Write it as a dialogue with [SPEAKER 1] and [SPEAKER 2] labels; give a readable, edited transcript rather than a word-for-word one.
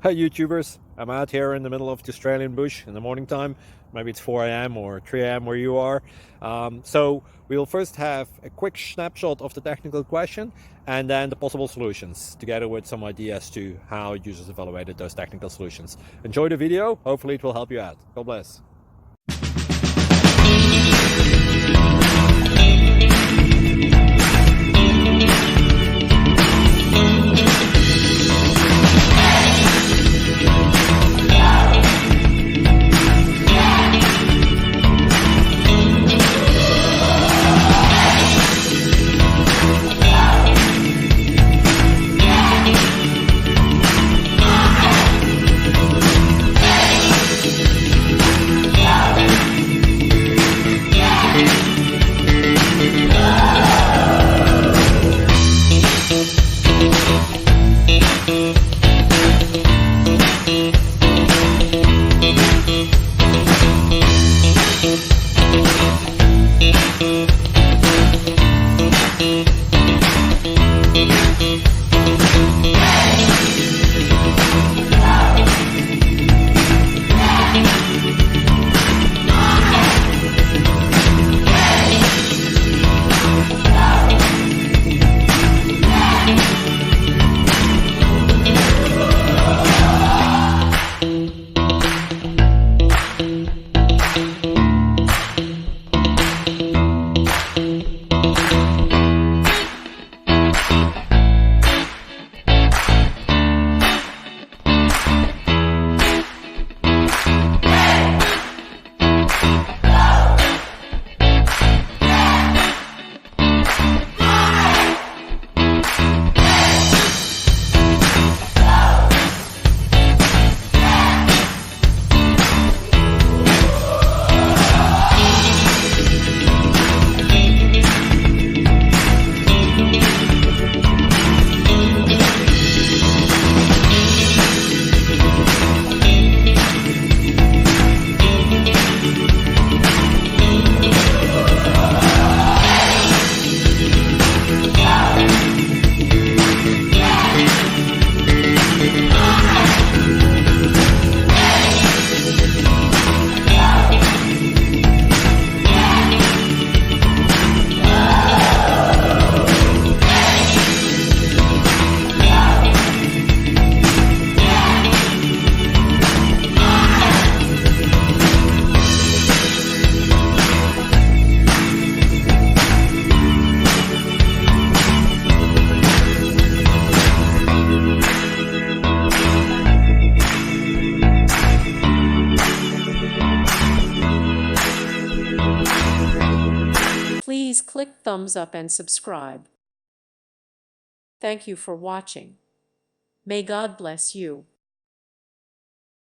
[SPEAKER 1] Hi YouTubers, I'm out here in the middle of the Australian bush in the morning time. Maybe it's 4 a.m. or 3 a.m. where you are. So we'll first have a quick snapshot of the technical question and then the possible solutions, together with some ideas to how users evaluated those technical solutions. Enjoy the video, hopefully it will help you out. God bless.
[SPEAKER 2] Please click thumbs up and subscribe. Thank you for watching. May God bless you.